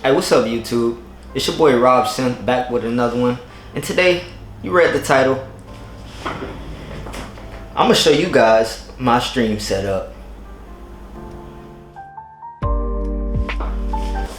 Hey, what's up YouTube? It's your boy Rob Synth back with another one. And today, you read the title, I'm gonna show you guys my stream setup.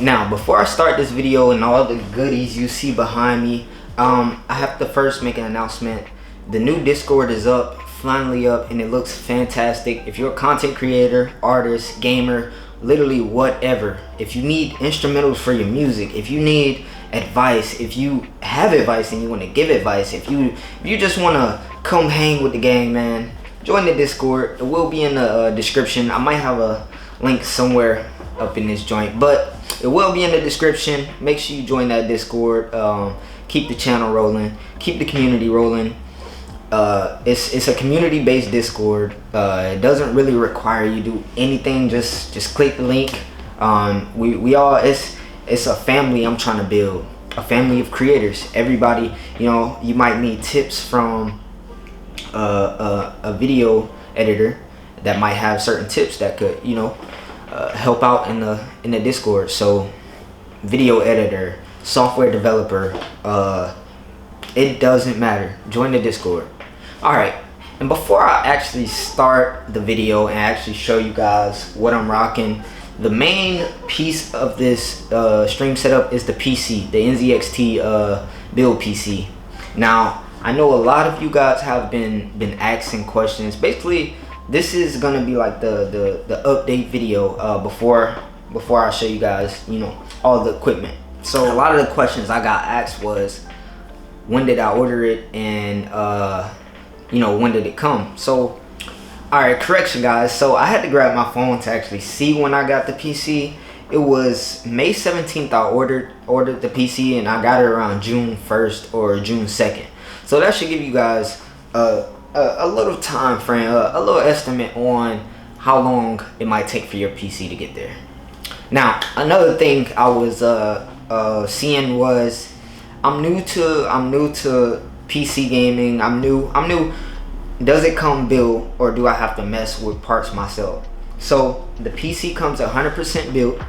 Now, before I start this video and all the goodies you see behind me, I have to first make an announcement. The new Discord is up, finally up, and it looks fantastic. If you're a content creator, artist, gamer, literally whatever, if you need instrumentals for your music, if you need advice, if you have advice and you want to give advice, if you just want to come hang with the gang, man, join the Discord. It will be in the description. I might have a link somewhere up in this joint, but it will be in the description. Make sure you join that Discord. Keep the channel rolling, keep the community rolling. It's a community-based Discord. It doesn't really require you to do anything. Just click the link. We all, it's a family I'm trying to build, a family of creators. Everybody, you know, you might need tips from a video editor that might have certain tips that could, you know, help out in the Discord. So video editor, software developer, it doesn't matter. Join the Discord. Alright, and before I actually start the video and actually show you guys what I'm rocking, the main piece of this stream setup is the PC, the NZXT build PC. Now, I know a lot of you guys have been asking questions. Basically, this is gonna be like the update video before I show you guys, you know, all the equipment. So a lot of the questions I got asked was, when did I order it, and you know, when did it come? So, alright, correction guys. So I had to grab my phone to actually see when I got the PC. It was May 17th I ordered the PC, and I got it around June 1st or June 2nd. So that should give you guys a little time frame, a little estimate on how long it might take for your PC to get there. Now, another thing I was seeing was, I'm new to PC gaming. I'm new. Does it come built, or do I have to mess with parts myself? So the PC comes 100% built.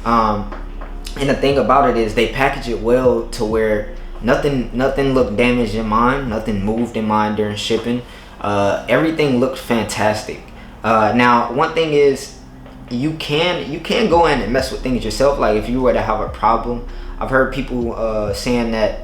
And the thing about it is they package it well to where nothing looked damaged in mine, nothing moved in mine during shipping. Everything looked fantastic. Now, one thing is, you can go in and mess with things yourself. Like if you were to have a problem, I've heard people saying that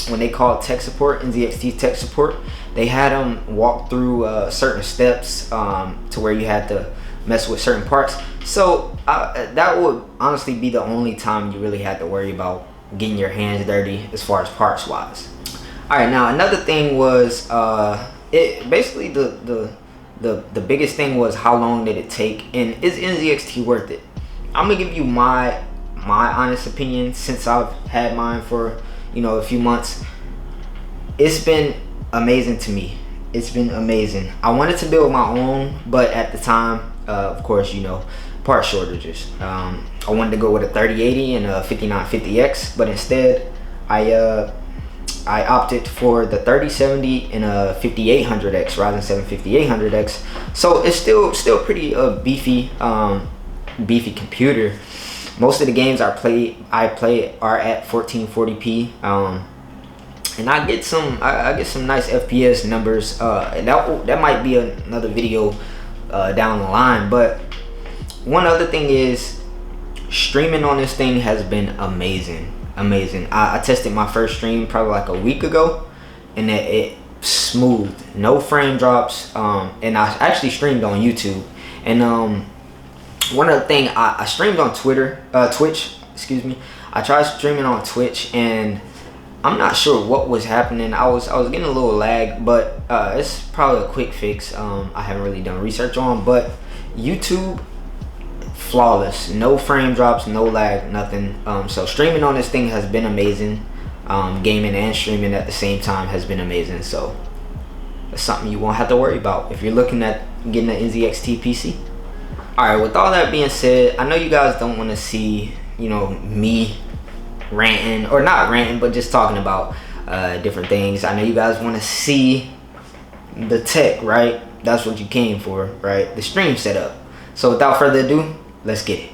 when they called tech support, NZXT tech support, they had them walk through certain steps to where you had to mess with certain parts. So that would honestly be the only time you really had to worry about getting your hands dirty as far as parts wise. All right, now another thing was it basically the biggest thing was how long did it take, and is NZXT worth it? I'm gonna give you my honest opinion since I've had mine for, you know, a few months. It's been amazing to me. It's been amazing. I wanted to build my own, but at the time, of course, you know, part shortages. I wanted to go with a 3080 and a 5950X, but instead I opted for the 3070 and a 5800X, Ryzen 7 5800X. So it's still pretty beefy computer. Most of the games I play are at 1440p, and I get some nice FPS numbers. That might be another video down the line. But one other thing is, streaming on this thing has been amazing. I tested my first stream probably like a week ago, and it smooth, no frame drops. And I actually streamed on YouTube, and one other thing, I streamed on Twitch, excuse me. I tried streaming on Twitch, and I'm not sure what was happening. I was getting a little lag, but it's probably a quick fix. I haven't really done research on, but YouTube, flawless, no frame drops, no lag, nothing. So streaming on this thing has been amazing. Gaming and streaming at the same time has been amazing. So it's something you won't have to worry about if you're looking at getting an NZXT PC. Alright, with all that being said, I know you guys don't want to see, you know, me ranting, or not ranting, but just talking about different things. I know you guys want to see the tech, right? That's what you came for, right? The stream setup. So without further ado, let's get it.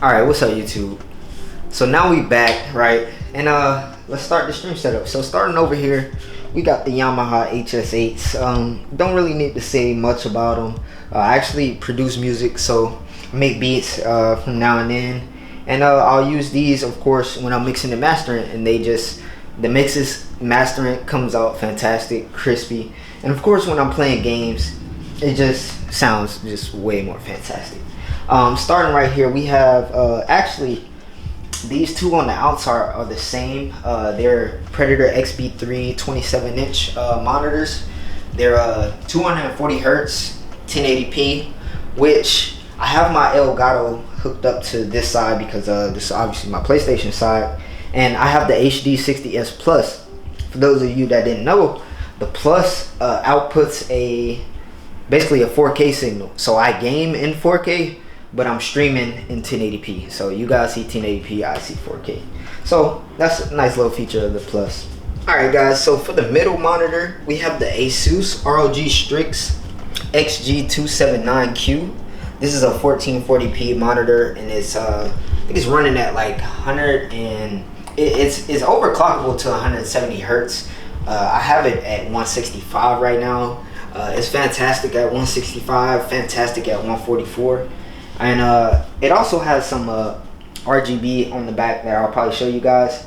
Alright, what's up YouTube? So now we back, right? And let's start the stream setup. So starting over here, we got the Yamaha HS8s. Don't really need to say much about them. I actually produce music, so I make beats from now and then. And I'll use these, of course, when I'm mixing and mastering, and the mixes mastering comes out fantastic, crispy. And of course, when I'm playing games, it just sounds just way more fantastic. Starting right here, we have actually these two on the outside are the same. They're Predator XB3 27-inch monitors. They're 240 hertz 1080p, which I have my Elgato hooked up to this side because this is obviously my PlayStation side, and I have the HD 60S Plus. For those of you that didn't know, the Plus outputs basically a 4K signal. So I game in 4K, but I'm streaming in 1080p. So you guys see 1080p, I see 4K. So that's a nice little feature of the Plus. Alright guys, so for the middle monitor, we have the Asus ROG Strix XG279Q. This is a 1440p monitor, and it's I think it's running at like 100 and it's overclockable to 170 hertz. I have it at 165 right now. It's fantastic at 165, fantastic at 144. And it also has some RGB on the back that I'll probably show you guys.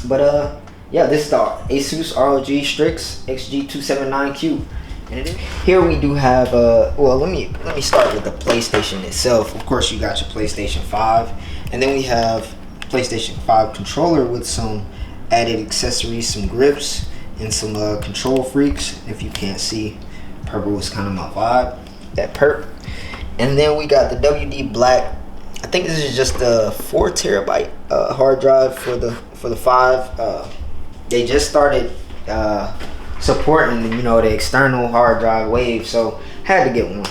But yeah, this is the Asus ROG Strix XG279Q. And here we do have well, let me start with the PlayStation itself. Of course, you got your PlayStation 5, and then we have PlayStation 5 controller with some added accessories, some grips, and some control freaks. If you can't see, purple is kind of my vibe, that perp. And then we got the WD Black. I think this is just a 4 terabyte hard drive for the 5. They just started supporting, you know, the external hard drive wave, so had to get one.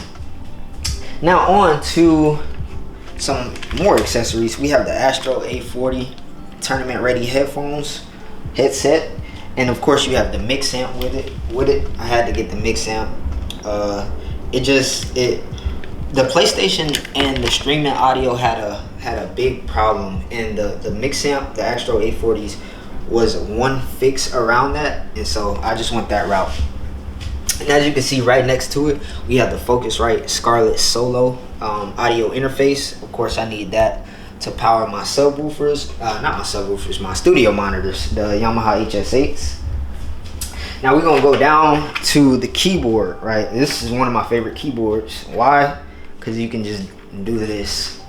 Now on to some more accessories. We have the Astro A40 tournament ready headset, and of course you have the mix amp with it. I had to get the mix amp. The PlayStation and the streaming audio had a big problem, and the mix amp, the Astro A40s, was one fix around that, and so I just went that route. And as you can see right next to it, we have the Focusrite Scarlett Solo audio interface. Of course, I need that to power my subwoofers, not my subwoofers, my studio monitors, the Yamaha HS8s. Now we're gonna go down to the keyboard, right? This is one of my favorite keyboards. Why? Because you can just do this.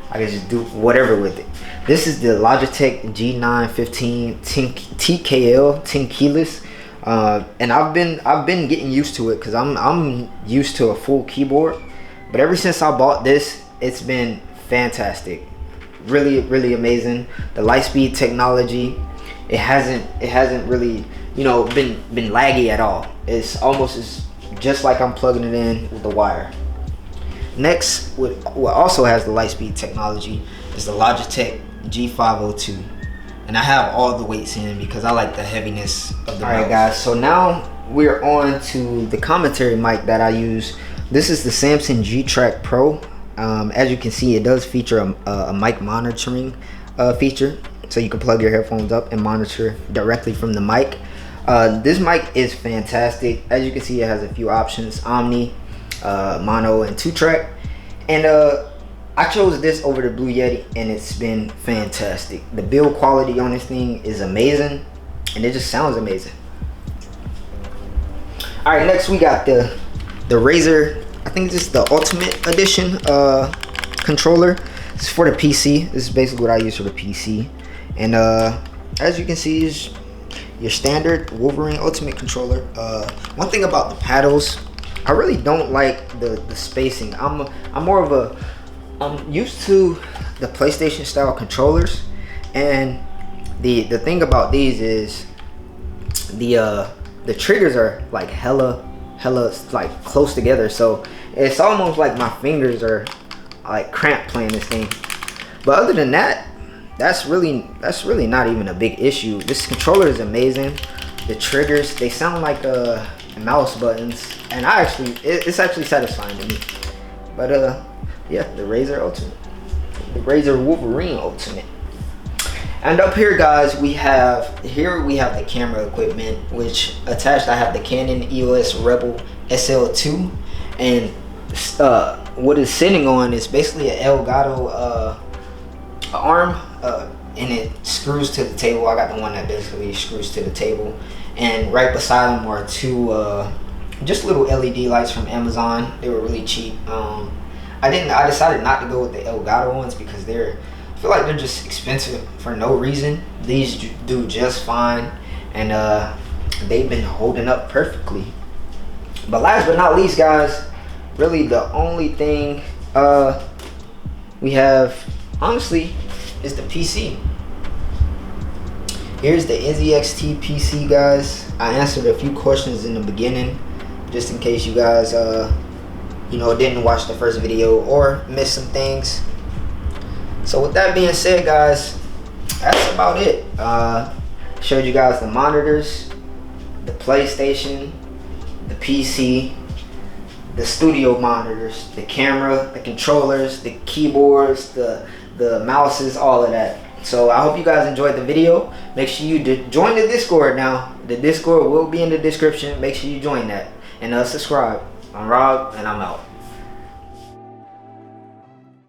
I can just do whatever with it. This is the Logitech G915 TKL 10 keyless, and I've been getting used to it because I'm used to a full keyboard. But ever since I bought this, it's been fantastic. Really amazing. The Lightspeed technology, it hasn't really, you know, been laggy at all. It's just like I'm plugging it in with the wire. Next, what also has the Lightspeed technology is the Logitech G502, and I have all the weights in because I like the heaviness of the. Alright guys, so now we're on to the commentary mic that I use. This is the Samson G-Track Pro. As you can see, it does feature a mic monitoring feature, so you can plug your headphones up and monitor directly from the mic. This mic is fantastic. As you can see, it has a few options: Omni, mono, and 2-track. And I chose this over the Blue Yeti, and it's been fantastic. The build quality on this thing is amazing, and it just sounds amazing. All right, next we got the Razer. I think this is the Ultimate Edition controller. It's for the PC. This is basically what I use for the PC. And as you can see, is your standard Wolverine Ultimate controller. One thing about the paddles, I really don't like the spacing. I'm used to the PlayStation style controllers, and the thing about these is the triggers are like hella like close together, so it's almost like my fingers are like cramped playing this thing. But other than that, that's really not even a big issue. This controller is amazing. The triggers, they sound like mouse buttons, and it's actually satisfying to me. But yeah, the Razer Ultimate. the Razer Wolverine Ultimate. And up here, guys, we have the camera equipment, which attached I have the Canon EOS Rebel SL2, and what it's sitting on is basically an Elgato arm, and it screws to the table. I got the one that basically screws to the table, and right beside them are two just little LED lights from Amazon. They were really cheap. I decided not to go with the Elgato ones because I feel like they're just expensive for no reason. These do just fine, and they've been holding up perfectly. But last but not least, guys, really the only thing we have, honestly, is the PC. Here's the NZXT PC, guys. I answered a few questions in the beginning, just in case you guys didn't watch the first video or missed some things. So with that being said, guys, that's about it. Showed you guys the monitors, the PlayStation, the PC, the studio monitors, the camera, the controllers, the keyboards, the mouses, all of that. So I hope you guys enjoyed the video. Make sure you join the Discord now. The Discord will be in the description. Make sure you join that and subscribe. I'm Rob, and I'm out.